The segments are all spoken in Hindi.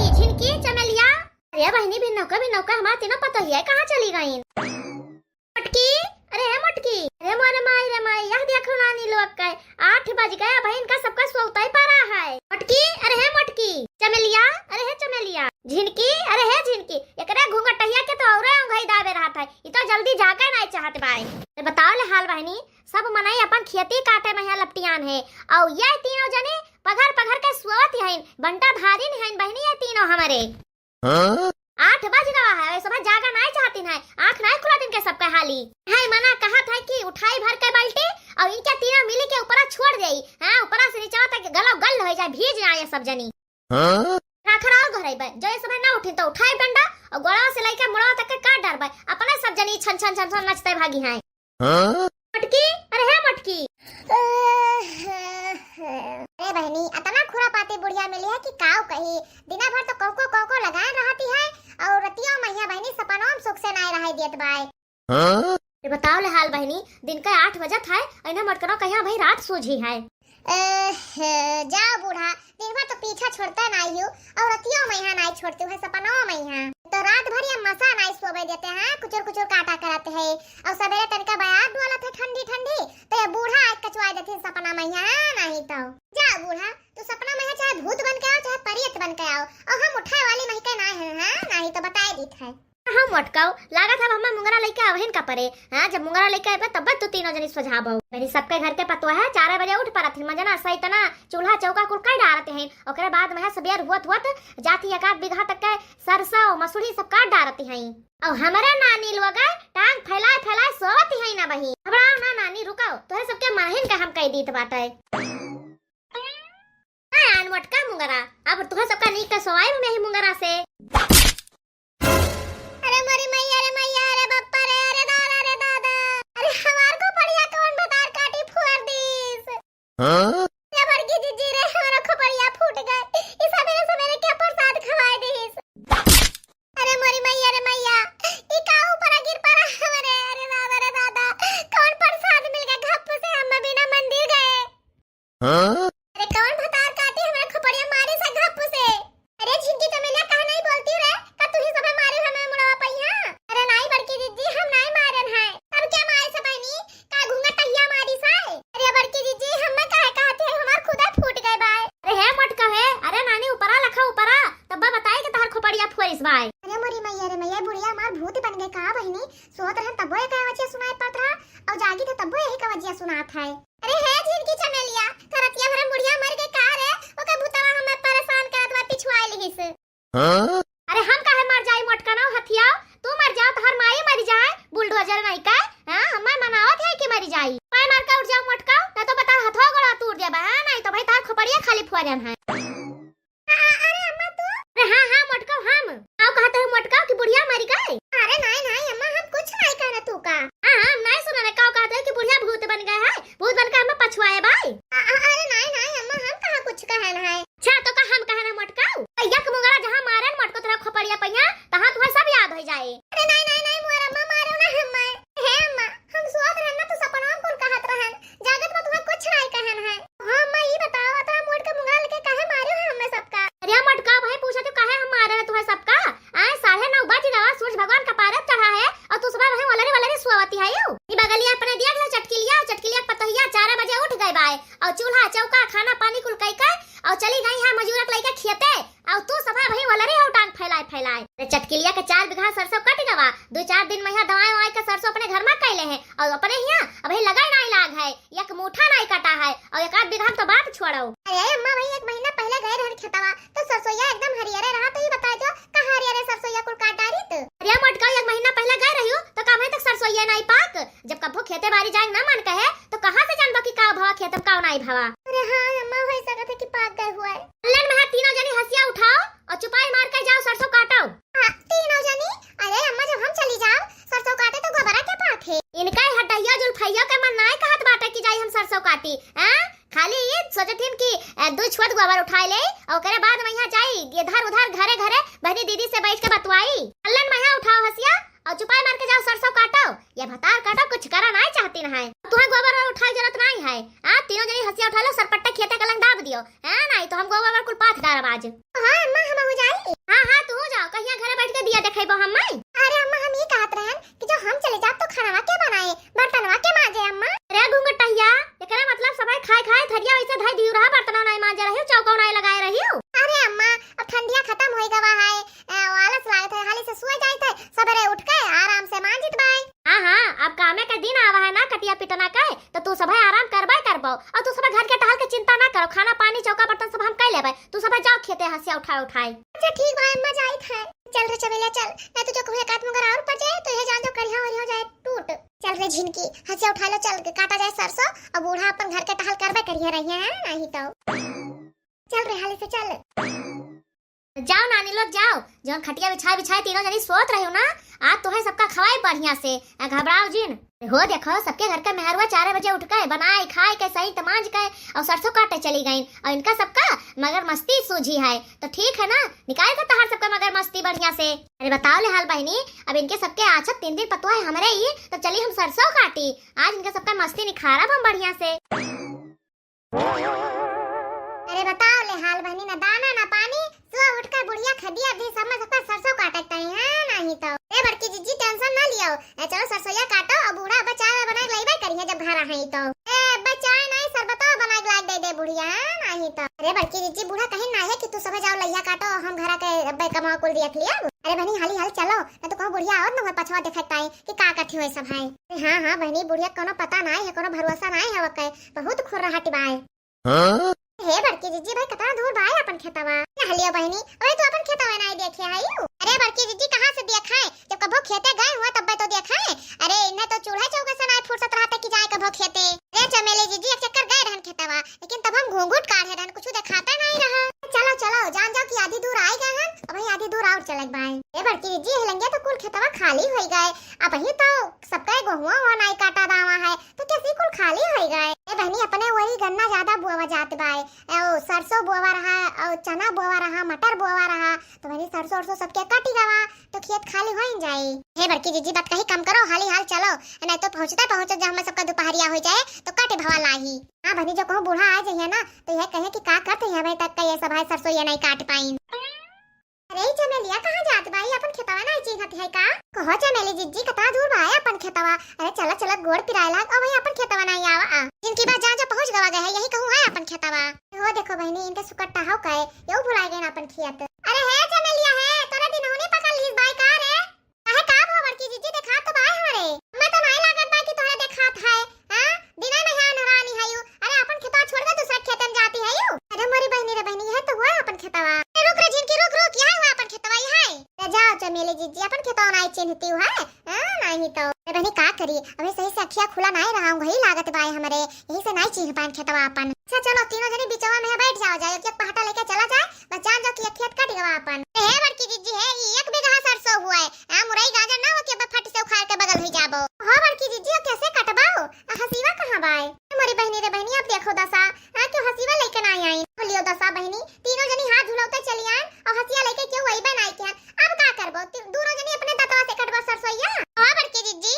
मटकी झिनकी चमेलिया। अरे बहनी भी नौका हमारा तीनों पता ही है कहाँ चली गई। मटकी अरे है मटकी, अरे मोरे माई रे माई यह देखो नानी लोग का 8 बज गया बहन का सबका सोता ही पड़ा है। मटकी अरे है मटकी, चमेलिया अरे है चमेलिया, झिनकी अरे है झिनकी। एकरे घूंघटहिया के तो औरे अंगई दाबे रहा था, ई तो जल्दी जाके नहीं चाहते बाई। तो बताओ ले हाल बहनी, सब मनाई अपन खेती काटे में यहाँ लपटियान है और ये तीनों जने पघर के सोवत हैं, बंटा धारी हैं बहनी ये तीनों हमारे। 8 बज रहा है सब जागा नहीं चाहती है, आंख नहीं खुला दिन के सबका हाली है। मना कहा था कि उठाई भर के बाल्टी और इनके तीनों मिली के ऊपर छोड़ देई। हां ऊपर से नीचे तक गलो गल हो जाए, भीज जाए सब जनी। राखराव घरे बे जो सब ना उठी तो उठाई डंडा और गोड़ा से लेके मुड़ा तक काट डाल बे, अपने सब जनी छन छन छन छन नचते भागी हैं। मटकी अरे है मटकी। अरे बहनी अतना खुरा पाती बुढ़िया मिली है कि काव कही, दिना भर तो कोको लगाए रहती है और रतिया मैया बहनी सपनों में सुख से नहीं रह देत बाय। बताओ ले हाल बहनी, दिन का 8 बजे था इन्हें मटकनो कहिया भाई रात सूझी है। जाओ बूढ़ा, दिन भर तो पीछा छोड़ता नहीं हूँ और रतिया मैया नहीं छोड़ती है सपनों मैया, तो रात भर ये मसा नहीं सोवे देते हैं, कुचर काटा कराते हैं और सवेरे तड़का बयात वाला थे ठंडी तो ये बूढ़ा आज कचवा देते सपना मैया नहीं तो। जा बूढ़ा तू सपना मैया चाहे भूत बन के आओ चाहे परियत बन के आओ और हम उठाए वाली नहीं के ना है। हां नहीं तो बताए दीत है हम मटकाओ लागा था हम मुंगरा लेके आवहिन का परे। हां जब मुंगरा लेके आबे तब तू तीनों जनी सुझाबो। मेरी सबके घर के पतवा है 4 बजे उठ पड़ा थी मजना सही तना चूल्हा चौका कुल काट डालते हैं, ओकरे बाद में सबेर हुत जाती 1 बीघा तक के सरसों मसूरी सब काट डालती हैं और हमारे नानी लोग टांग फैलाए सोवत है ना बही। घबराओ ना नानी रुकाओ, तोहे सबके माहिन का हम कह दीत बाटे। हां मटका मुंगरा अब तोहे सबका नीक के सोवाई में ही मुंगरा से। अरे मैया अरे बप्पा रे अरे दादा अरे हमार को बढ़िया कौन बतार काटी फोड़ दीस। ये बड़की जीजी रे हमारा खोपड़िया फूट गए, इस सवेरे के प्रसाद खवाए दीस। अरे मैया ई का ऊपर गिर पड़ा हमारे, अरे दादा कौन प्रसाद मिल गया घप से हम बिना मंदिर गए। अरे कौन बतार काटी हमारा खोपड़िया मारे से घप से। अरे झिनकी चमेलिया कहा नहीं बोलती रे का तू ही सबे मारे हमें मुड़वा पहिया। अरे नहीं बड़की दीदी हम नहीं मारन है, तब क्या मारे से बहनी का घूंघटहिया मारी साए। अरे बड़की दीदी हम में काहे कहते हैं हमार खुदा फूट गए बाय। अरे है मटका है, अरे नानी ऊपरा लखा ऊपरा तब बताए कि तार खोपड़िया फोरिस बाय। अरे मैया बुढ़िया मार भूत बन गए का बहनी, सोत रहन तबो एक वजह सुनाई पड़त रहा और जागी थे तबो यही का वजह सुनात है। अरे है झिनकी चमेलिया करतिया भरे बुढ़िया मर गई का रे, ओके भूतवा हमें परेशान करत बा पिछवाई लिहिस। अरे हम काहे मर जाई मटका ना हथिया, तू मर जाओ तो हर माई मर जाए बुलडोजर नहीं का। हां हमें मनावत है कि मर जाई, मैं मार के उठ जाओ मटका ना तो बता हथो गड़ा टूट जाबा। हां नहीं तो भाई तार खोपड़िया खाली फोरन है। अरे अम्मा तू हां मटका हम आओ कहते हो मटका की बुढ़िया मर गई। अरे नहीं अम्मा हम कुछ नहीं कहना तू का। हां हम नहीं सुना ने का कहते हैं कि बुढ़िया भूत बन गया है, भूत बन के हमें पछुआए भाई। अरे नहीं अम्मा हम कहां कुछ कहना है। अच्छा तो का हम कहना मटका यक मुंगरा जहां मारन मटको तेरा खोपड़िया पहिया तहां तुम्हें सब याद हो जाए। अरे नहीं मोर अम्मा मारो ना हम है अम्मा हम सोत रहन ना तो सपना कौन कहत रहन, जागत में तुम्हें कुछ नहीं कहन है। हां अम्मा ये बताओ तो मोट के मुंगरा लेके काहे मारो है हमें सबका। अरे मटका भाई पूछा तो काहे हम मारे तुम्हें सबका। आए 9:30 बज गया, सूरज भगवान का पारक चढ़ा है और तू सुबह वही वलरे सोवती है यू। ई बगलिया अपने दिया गया चटकिलिया पतहिया 4 बजे उठ गए बाय और चूल्हा चौका खाना पानी कुल कई का और चली गई है मजूरक लेके खेते और तू सभा वही वलरे हो टांग फैलाए। चटकिलिया के 4 बीघा सरसों कट गवा, 2-4 दिन में दवाई के सरसों अपने घर में कैले हैं और अपने यहाँ अभी लगाई नहीं लाग है, एक मुठा नहीं कटा है और 1 बीघा तो बात छोड़ो। अरे अम्मा भाई 1 महीना पहले गए रहन खेतवा तो सरसोया एकदम हरियर रहा, तो ये बता दो कहां हरियर सरसोया कुल काट डाली तो। अरे मटका 1 महीना पहले गए रही हो तो काम है तक सरसोया नहीं पाक, जब कभो खेते बाड़ी जाए ना मन कहे तो कहां से जानबो कि का भाव खेत में का नहीं भावा। अरे हां अम्मा हो सकत है कि पाक गए हुआ है। अल्लन में तीनों जनी हंसिया उठाओ और चुपाई मार के जाओ सरसों काटो। हां तीनों जनी। अरे अम्मा जब हम चली जाओ सरसों काटे तो गोबरा के पाक है, इनका हटैया जुल्फैया के मन नहीं कहत बाटे कि जाई हम सरसों काटी। हां खाली ये सोचथिन कि 2 छोट गोबर उठाई ले और ओकरे बाद में यहां जाई इधर उधर घरे बहनी दीदी से बैठ के बतवाई। अल्लन में उठाओ हंसिया और चुपाई मार के जाओ सरसों काटो या भतार काटो, कुछ करा नहीं चाहती ना है। तुम्हें गोबर उठाई जरूरत नहीं है। हां तीनों जनी हंसिया उठा लो सरपट्टे खेते कलंग दाब दियो। हां नहीं तो हम गोबर कुल पाथ डाल आज। हां अम्मा हम हो जाए। बढ़िया देखेबो हम। अरे अम्मा हम ये कहत रहन कि जो हम चले जाब तो खाना के बनाए बर्तनवा के मांजे अम्मा। रे घुंघटैया एकरा मतलब सब खाए खाए थरिया वैसे धई दिउ रहा बर्तन नहीं मांजे रही चौका नहीं लगाए रही। अरे अम्मा अब ठंडिया खत्म होई गवा है आलस लागत है हाली से सोए जाइत है सबरे उठ के आराम से मांजित बाई। हां अब कामे के दिन आवा है ना कटिया पिटना के तो तू सब आराम करबा करबो और तू सब घर के टहल के चिंता ना करो खाना पानी चौका बर्तन सब हम कर लेबे तू सब जाओ खेते हसिया उठाए उठाए। अच्छा ठीक बा अम्मा जाइत है चल रे चमेलिया चल नहीं तो जो कोई काट मगर और पड़ जाए तो ये जान जो करिया हो जाए टूट। चल रे झिनकी हसिया उठा लो चल के काटा जाए सरसों और बूढ़ा अपन घर के टहल करबे करिया रहिए हैं नहीं तो चल रे हाली से चल। जाओ नानी लोग जाओ जौन खटिया बिछाए बिछाए तीनों जनी सोत रही हो ना आज तुम्हें सबका खवाए बढ़िया से घबराओ जिन हो देखो सबके घर का मेहरुआ 4 बजे उठ गए बनाए खाए के सही तमाज गए और सरसों काटे चली गई और इनका सबका मगर मस्ती सूझी है तो ठीक है ना निकाल का तहार सबका मगर मस्ती बढ़िया से। अरे बताओ ले हाल बहनी अब इनके सबके आछत 3 दिन पतवा है हमारे ही तो चली हम सरसों काटी आज इनका सबका मस्ती निखारा हम बढ़िया से। अरे बताओ ले हाल बहनी ना दाना ना पानी सुबह उठकर बुढ़िया खदिया दी सब में सबका सरसों काटता है नहीं तो ए बड़की जीजी टेंशन ना लियो चलो सरसोया काटो और बूढ़ा बच्चा बना के लाइबा करिए जब घर आई तो ए बच्चा नहीं सर बताओ बना के ला दे बुढ़िया नहीं तो। अरे बड़की जीजी बूढ़ा कहीं ना है कि तू सब जाओ लइया काटो हम घर के अब्बे कमा कुल देख लिया। अरे बहनी हाली हाल चलो ना तो कहो बुढ़िया और ना पछवा देखत आई कि का कथि होय सब है। हां बहनी बुढ़िया कोनो पता नहीं है कोनो भरोसा नहीं है वके बहुत खुर्राहट बाय। हां हे बड़की जीजी भाई कतना दूर बाय अपन खेतवा हलियो बहनी ओए तू अपन खेतवा नहीं देखे है। अरे बड़की जीजी कहां से देखा है जब कभो खेते गए हुआ तब तो देखा है। अरे इन्हें तो चूल्हा चौका से नहीं फुर्सत रहता कि जाए कभो खेते। अरे चमेली जीजी एक चक्कर गए रहन खेतवा लेकिन तब हम घूंघूट काढ़े रहन कुछ दिखाता नहीं रहा। चलो चलो जान जाओ कि आधी दूर आए गए हैं अब भाई आधी दूर और चले बाय। ए बड़की जीजी हिलंगे तो कुल खेतवा खाली हो गए अब ही तो सबका गेहूं हुआ नहीं काटा दावा है तो कैसे कुल खाली हो गए। ए बहनी अपने वही गन्ना ज्यादा बोवा जात बाय सरसों बोवा रहा और चना बोवा रहा मटर बोवा रहा तो मैंने सरसों सरसों सबके काटी गवा तो खेत खाली हो जाए। हे बड़की जीजी बात कहीं कम करो हाली हाल चलो नहीं तो पहुंचते जब हम सबका दोपहरिया हो जाए तो काटे भवा लाही। हां बहनी जो कहो बूढ़ा आ जाइए ना तो यह कहे कि का करते हैं भाई तक का ये सब है सरसों ये नहीं काट पाई। अरे चमेलिया कहां जात बाई अपन खेतवा नहीं चिन्हत है का कहो चमेली जीजी कतना दूर बा अपन खेतवा। अरे चला चला गोड़ पिराए लाग और भाई अपन खेतवा नहीं आवा जिनकी बात जहां जो पहुंच गवा गए है यही कहूं है अपन खेतवा। हो देखो बहनी इनके सुकट्टा हो कहे यो भुला गए अपन खेत। अरे है चमेलिया है तोरा दिन होने पकड़ लीस बाई का रे काहे का भवर की जीजी देखा तो बाई हमारे मैं तो नहीं लागत बा कि तोरा देखात है हां दिना में है नरानी है। अरे अपन खेतवा छोड़ के दूसरा खेत में जाती है यू। अरे मोरी बहनी है तो हुआ अपन खेतवा रुक रे जिनकी रुक यहां हुआ अपन खेतवा ही है जाओ चमेली जीजी अपन खेतवा नहीं चिन्हती है हां नहीं तो। अरे बहनी का करी अभी सही से अखिया खुला नहीं रहा हूं वही लागत बाई हमारे यही से नहीं चिन्ह पान खेतवा अपन। अच्छा चलो तीनों जने बिचवा में बैठ जाओ जाए एक पहाटा लेके चला जाए बस जान जाओ कि खेत कट गवा अपन। हे बड़की जीजी है ये 1 बीघा सरसों हुआ है मुरई गाजर ना हो के फट से उखाड़ के बगल ही जाबो। हां बड़की जीजी अब कैसे कटबाओ हसीवा कहां बाय मोरी बहनी अब देखो दशा क्यों हसीवा लेके नहीं आई बोलियो दशा बहनी तीनों जनी हाथ झुलाते चली आए और हसिया लेके क्यों वही बनाई के अब का करबो दोनों जनी अपने दतवा से कटबो सरसोईया। हां बड़की जीजी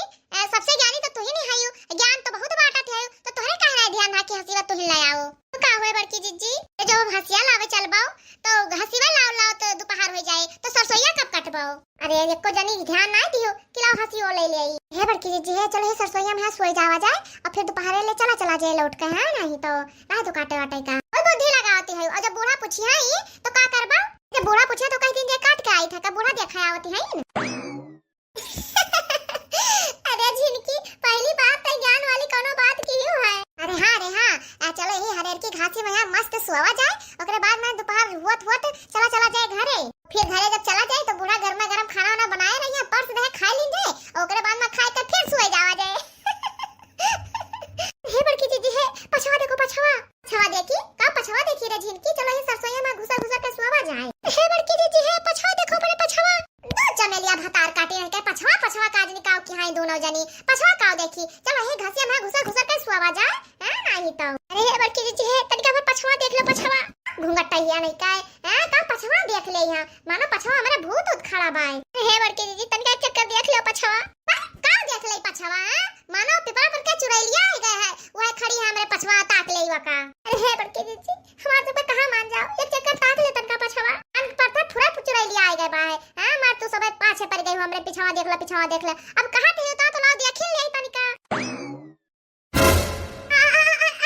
सबसे ज्ञानी तो तू ही नहीं है ज्ञान तो बहुत बांटत है तो तोहरे कहना ध्यान है कि हसीवा तू ही ले आओ तो का हुए बड़की जीजी जब हसिया लावे चलबाओ तो हसीवा लाओ तो दोपहर हो जाए तो सरसोईया कब कटबो। अरे एको जनी ध्यान ना दियो कि लाओ हसियो ले ले आई। हे बड़की जीजी है चलो हे सरसोईया में सोई जावा जाए और फिर दोपहर ले चला जाए लौट के है नहीं तो ना तो काटे वाटे का ओए बुद्धि लगावती है और जब बूढ़ा पूछी है तो का करबा जब बूढ़ा पूछे तो कहीं दिन जे काट के आई था का बूढ़ा देखा आवती है। अरे झिनकी पहली बात तो ज्ञान वाली कोनो बात की है। अरे हां चलो ये हरेर की घासी में यहाँ मस्त सोवा जाए ओकरे बाद में दोपहर हुत चला जाए घरे फिर घरे जब चला जाए तो बूढ़ा गर्मा गर्म खाना वाना बनाए रहिए पर्स दे खा लीजिए और ओकरे बाद में खाए तो फिर सोए जावा जाए। हे बड़की जीजी है पछवा देखो पछवा देखी रे झिनकी चलो ये सरसोईया में घुसा के सोवा जाए। हे बड़की जीजी है पछवा देखो बड़े पछवा दो चमेलिया भतार काटे रह के पछवा काज निकाव की हां दोनों जनी पछवा काव देखी चलो हे घसिया में घुसा के सोवा जाए हां नहीं तो। अरे हे बड़की जीजी है तनिका भर पछवा देख लो पछवा घुंघटैया नहीं काय हां का पछवा देख ले यहां मानो पछवा हमारे भूत उठ खड़ा बाय। हे बड़की जीजी तनिका चक्कर देख लो पछवा का देख ले पछवा मानो पिपरा पर के चुड़ैलिया आ गए है वह खड़ी है हमारे पछवा ताक ले वका। अरे हे बड़की जीजी हमार तो कहां मान जाओ एक चक्कर ताक ले तनका पछवा अन पर था थोड़ा चुड़ैलिया आ गए बाय हां मार तू सब पाछ हमरे पिछवा देख ले अब कहां थे तो लाओ देखिन ले तनिका।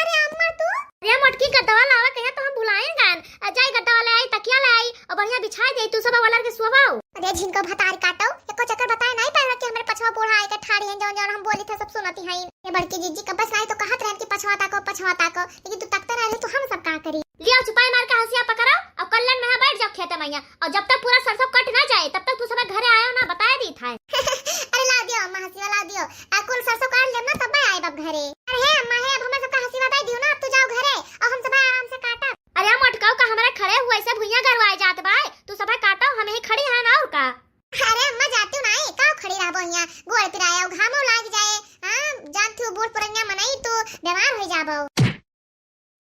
अरे अम्मा तू अरे मोटकी गद्दा लावा कहे तो हम भुलाएं गान जाई गद्दा वाले आई तकिया ले आई और बढ़िया बिछा दे तू सब वाला के सोवाओ। अरे जिनको भतार काटो एको चक्कर बताए नहीं पाए कि हमरे पछवा बूढ़ा आए के ठाड़ी हैं जौन हम बोली थे सब सुनती हैं। ये बड़की जीजी का बस नहीं तो कहत रहे कि पछवा ताको लेकिन तू तकते रहे तो हम सब का करी। लिया छुपाई मार के हंसिया पकड़ाओ और कल्लन में बैठ जाओ खेत मैया और जब तक पूरा सरसों कट ना जाए तब तक तू सब घरे आयो ना बताया दी था। अरे ला दियो अम्मा हंसी ला दियो कुल सरसों काट लेम ना तब आए बाप घरे। अरे हे अम्मा हे अब हमें सबका हंसी बताई दियो ना अब तू जाओ घरे और हम सब आराम से काटा। अरे मटकाओ का हमारे खड़े हुए ऐसे भुइया गरवाए जात बा तू सब काटो हम ही खड़ी है ना और का। अरे अम्मा जाती ना का खड़ी रहबो यहां गोड़ पिराया और घामो लाग जाए। हां जान तू बूढ़ पुरनिया मनई तू बीमार हो जाबो।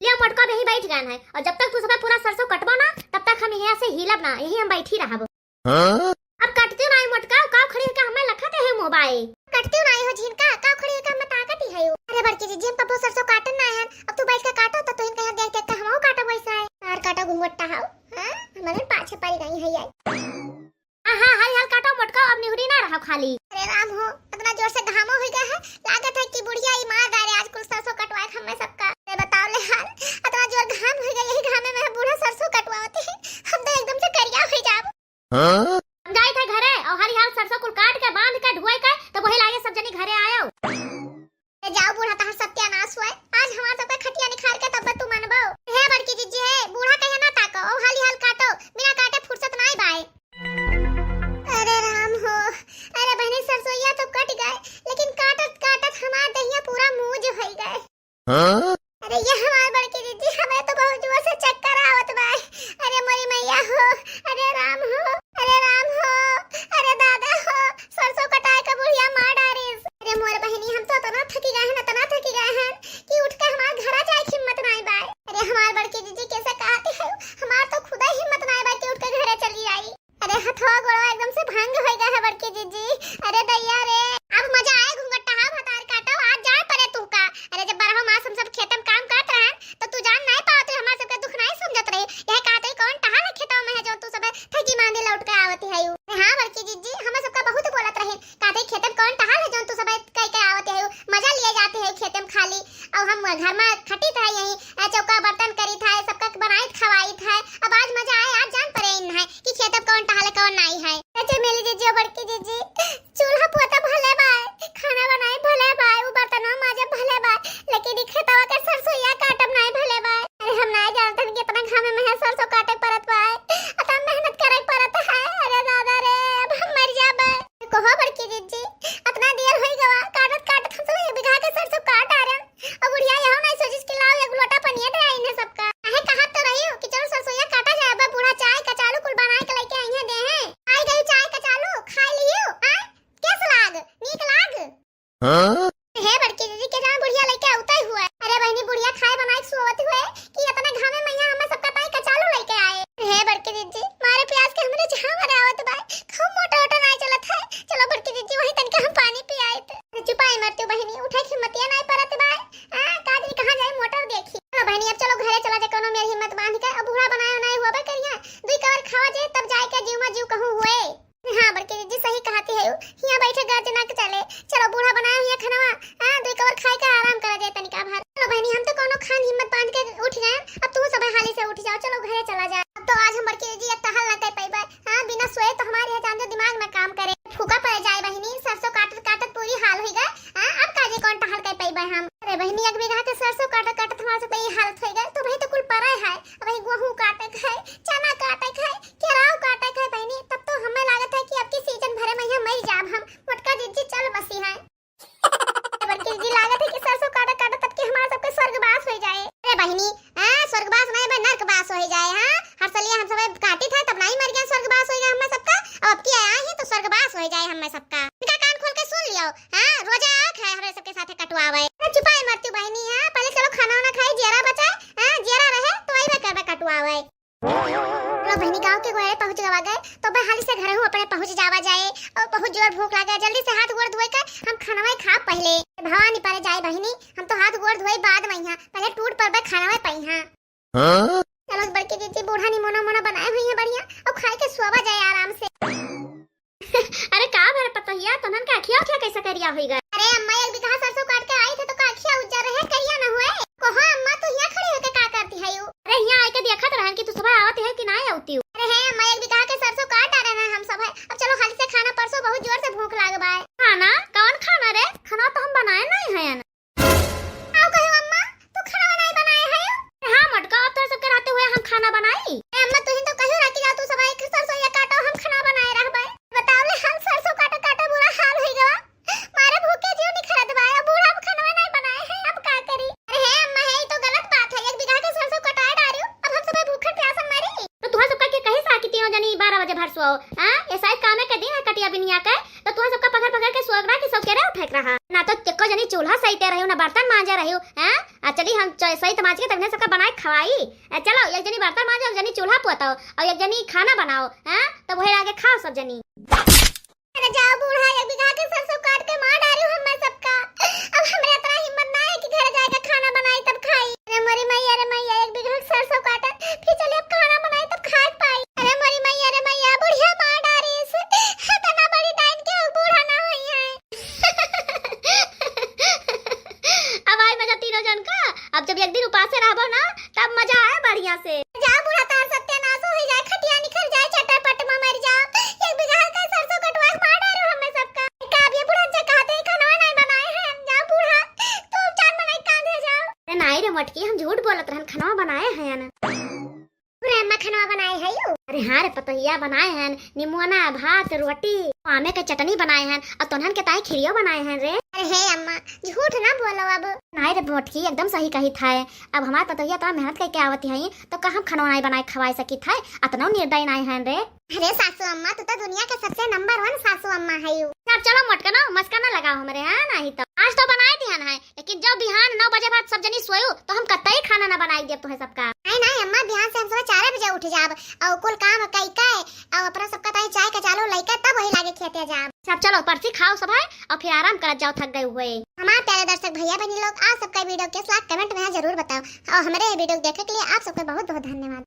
लिया मटका में ही बैठ गए हैं और जब तक तू सब पूरा सरसों कटबो ना तब तक हम यहां से हिलब ना यही हम बैठी रहबो। अब कटती नहीं मटका का खड़ी का हमें लखते है मोबाइल कटती नहीं हो झिनका का खड़ी का मैं ताकत ही है। अरे बड़की जी जिम पप्पो सरसों काटन ना है अब तू बैठ के काटो तो तू इनका देख देख के हमहु काटो वैसा है और काटो घुंघटा हां हां हमारे पाछे पड़ी गई है यार। हां हां हाल काटो मटका अब निहुरी ना रहो खाली। अरे राम हो इतना जोर से घामो हो गया है लागत है कि बुढ़िया ही मार डाले आज कुल सरसों कटवाए हमें सबका। अरे बताओ ले हाल इतना जोर घाम हो गया यही घामे में बूढ़ा सरसों कटवाते हैं हम तो एकदम से करिया हो जाब। हम जाई थे घरे और हरी हाल सरसों कुल काट के बांध के ढोए के तो वही लागे सब जनी घरे आयो। ए जाओ बूढ़ा तहर सत्यानाश हुआ आज हमार सबका खटिया निखार के तब तू मनबो। हे बड़की जीजी है बूढ़ा कहे ना ताको और हाली हाल काटो बिना काटे फुर्सत नहीं बाए। अरे राम हो अरे बहनी सरसोईया तो कट गए लेकिन काटत काटत हमार दहिया पूरा मुंह जो हो गए। अरे ये हमार बड़की जीजी हमें तो बहुत जोर से चक्कर आवत बा। अरे मोरी मैया हो अरे राम हो अरे दादा हो सरसों कटाए का बुढ़िया मार डारिस। अरे मोर बहनी हम तो तना थकी गए हैं कि उठ के हमार घर जाए हिम्मत नहीं बा। अरे हमार बड़की जीजी कैसे कहती है हमार तो खुदा हिम्मत नहीं बा कि उठ के घरे चली आई। अरे हथवा गोड़वा एकदम से भंग हो गया है बड़की जीजी। अरे दैया रे अब मजा आए घुंघटा हा भतार काटो आज जाए परे तू का। अरे जब 12 मास हम सब खेतम काम करत रहन तो तू जान नहीं पावत हमार सबके दुख नहीं समझत रही यह कहते कौन टहा ना खेतवा में है जो तू सब थकी मांदे लौट के आवती है। हां बड़की जीजी हम सबका बहुत बोलत रहे कहते खेतम कौन टहा है जो तू सब कह के आवती है मजा लिए जाते है खेतम खाली और हम घर में खटी था यही चौका बर्तन करी था सबका बनाई खवाई था। अब आज मजा आए आज जान परे इन है कि खेतम कौन टहा कौन नहीं है। अच्छा मेरी जीजी बड़की जीजी चूल्हा पोता भले बाय खाना बनाए भले बाय वो बर्तनवा माजे भले बाय लेकिन खेतवा के सरसोईया काटब नहीं भले बाय। अरे हम नहीं जानते कि इतना घामे में है सरसों काटे परत बाय अतः मेहनत करे परत है। अरे दादा रे अब हम मर जाबे कहो बड़की जीजी इतना देर होई गवा काटत काटत हम सब बिघा के सरसों काट आ रहे अब बुढ़िया यहो नहीं सोचिस कि लाओ एक लोटा पनिया दे आई ने सबका काहे कहा तो रही हो कि चलो सरसोईया काटा जाए अब बूढ़ा चाय का चालू कुल बनाए के लेके आई है दे हैं आई गई चाय का चालू खा लियो हां कैसा लाग नीक लाग। हां हे बड़की दीदी के जान बुढ़िया लेके आवता ही हुआ। अरे बहनी बुढ़िया खाए बनाए सोवत हुए कि इतना घामे मैया हमें सबका ताई का चालू लेके आए। हे बड़की दीदी मारे प्यास के हमरे जहां मरे आवत बा खूब मोटा मोटा नहीं चलत है चलो बड़की दीदी वही तनका हम पानी पी आए थे चुपाई मरती बहनी उठे हिम्मतिया नहीं परत बा हां काजी कहां जाए मोटर देखी। चलो बहनी अब चलो घरे चला जा कोनो मेरी हिम्मत बांध के अब बूढ़ा बनाया नहीं हुआ बा करिया दुई कवर खावा जे तब जाए के जीव में जीव कहूं हुए। हां बड़की दीदी सही कहती है यहां बैठे गर्जना के चले चलो बूढ़ा बनाया हुआ खानवा हां दुई कवर खाए के आराम करा जाए तनिका भर। चलो बहनी हम तो कोनो खान हिम्मत बांध के उठ गए अब तू सब हाली से उठ जाओ चलो घरे चला जा। अब तो आज हम बड़की दीदी अब तहल ना कर पाइबा हां बिना सोए तो हमारे जान जो दिमाग में काम करे फूका पड़ जाए बहनी सरसों काटत काटत पूरी हाल हो गए हां अब काजे कौन टहल कर पाइबा हम। अरे बहनी एक बीघा के सरसों काटत काटत हमारे सब ये हालत हो गए तो भाई तो कुल पराय है अब ये गेहूं काटे खाए चना काटे खाए केराव काटे खाए बहनी तब तो हमें लागत है कि अब की सीजन भरे में यहाँ मर जाब हम मोटका जीजी चल बसी है। बड़की जीजी लागत है कि सरसों काटत काटत तब के हमारा सबके स्वर्गवास हो जाए। अरे बहनी हां स्वर्गवास नहीं बे नरकवास हो जाए हां हर सलिया हम सब काटी था तब नहीं मर गया स्वर्गवास हो गया हमें सबका अब की आए हैं तो स्वर्गवास हो जाए हमें सबका इनका कान खोल के सुन लियो हां रोजा आंख है हमारे सबके साथे कटवावे चुपाई मरती बहनी हां पहले चलो खाना वाना खाई जेरा बचाए हां जेरा रहे तो आइबे करबे कटवावे। चलो बहनी गांव के गोरे पहुंच गवा गए तो मैं हाली से घर हूं अपने पहुंच जावा जाए और बहुत जोर भूख लगा जल्दी से हाथ गोड़ धोए कर हम खाना खा पहले भवानी पर जाए बहनी हम तो हाथ गोड़ धोए बाद में यहां पहले टूट पर खाना पई हां। चलो बड़की दीदी बूढ़ा नी मोना मोना बनाए हुई है बढ़िया और खाए के सोवा जाए आराम से। अरे का करिया हो गए। अरे अम्मा एक बीघा सरसों काट के आई थे तो काखिया उज्जर रहे करिया न हुए। कहो अम्मा तू यहाँ खड़ी होके का करती है यू? अरे यहाँ आके देखत रहन कि तू सुबह आवत है कि ना आवती। अरे है अम्मा एक बीघा के सरसों काट आ रहे हैं हम सब है। अब चलो हाल से खाना, परसों बहुत जोर से भूख लाग बा है। खाना कौन खाना रे? खाना तो हम बनाए नहीं है ना। आओ कहो अम्मा तू खाना नहीं बनाए है यू? हाँ मटका अब तो सबके रहते हुए हम खाना बनाई। ए अम्मा तू ही तो कहियो रखी जा तू सब एक सरसों या काटो हम खाना बनाए रहबे। बताओ ले हम सरसों काटो काटो बुरा हाल होई गवा। मारे भूखे जीव नहीं खरद बा बूढ़ा खाना नहीं बनाए हैं अब का करी? अरे है अम्मा है तो गलत बात है। एक बीघा के सरसों कटाए डारियो अब हम सब भूखे प्यासे मरी। तो तुहा सबका के कहीं सा कि तीनों जनी 12 बजे भर सोओ। हां ये शायद कामे के दिन है कटिया बिनिया के। तो तुहा सबका पकड़ पकड़ के सोगरा की सब केरे उठक रहा ना। तो चक्को जनी चूल्हा सहीते रहियो ना बर्तन मांजे रहियो। हां आ चली हम सही मांज के तबने सबका बनाए खवाई। चलो एक जनी बर्तन मांजो, एक जनी चूल्हा पोताओ और एक जनी खाना बनाओ। हां तब वही आगे खाओ सब जनी। अरे जाओ बूढ़ा एक बीघा के सरसों काट के मार डारियो हम सबका। अब हमरे इतना हिम्मत ना है कि घर जाके खाना बनाई तब खाई। अरे मरी मैया एक बीघा के सरसों काटा फिर चले अब खाना बनाई तब खा पाई। अरे मरी मैया बुढ़िया मार डारिस। इतना बड़ी डाइन के बूढ़ा ना होई है। अब आई मजा तीनों जन का। अब जब एक दिन उपासे रहबो ना तब मजा आए बढ़िया से। जाओ बूढ़ा तार सत्यानाश हो जाए, खटिया निखर जाए, चटपट में मर जाओ। एक बीघा का सरसों कटवा मार डारो हमें सबका। काबिया बूढ़ा से कहते खाना नहीं बनाए हैं। जाओ बूढ़ा तू चार बनाई कांधे जाओ। अरे नहीं रे मटकी हम झूठ बोलत रहन, खाना बनाए हैं ना। पूरे अम्मा खाना बनाए है यू? अरे हाँ रे पतोहिया बनाए हैं, निमुआना भात रोटी आमे के चटनी बनाए हैं और तोहन के ताई खिरियो बनाए हैं रे। अरे हे अम्मा झूठ ना बोलो अब। नहीं रे मोटकी एकदम सही कही था। अब हमार पतोहिया तो मेहनत करके आवती है तो का हम खाना नहीं बनाए खवाए सकी था। अतना निर्दय नहीं है रे। अरे सासू अम्मा तू तो दुनिया के सबसे नंबर 1 सासू अम्मा है यू। अब चलो मटका ना मस्का ना लगाओ हमारे। हाँ नहीं तो आज तो बनाए ध्यान है, लेकिन जब बिहान 9 बजे बाद सब जनी सोयो तो हम कतई खाना ना बनाई दे तुम्हें सबका। नहीं अम्मा ध्यान से हम सुबह 4 बजे उठ जाब और कुल काम कई के और अपना सबका ताई चाय का चालो लइका तब वही लागे खेते जाब। सब चलो परसी खाओ सब है और फिर आराम कर जाओ, थक गए हुए। हमारे प्यारे दर्शक भैया बहनी लोग आप सबका वीडियो कैसा लगा कमेंट में जरूर बताओ और हमारे वीडियो देखने के लिए आप सबका बहुत बहुत धन्यवाद।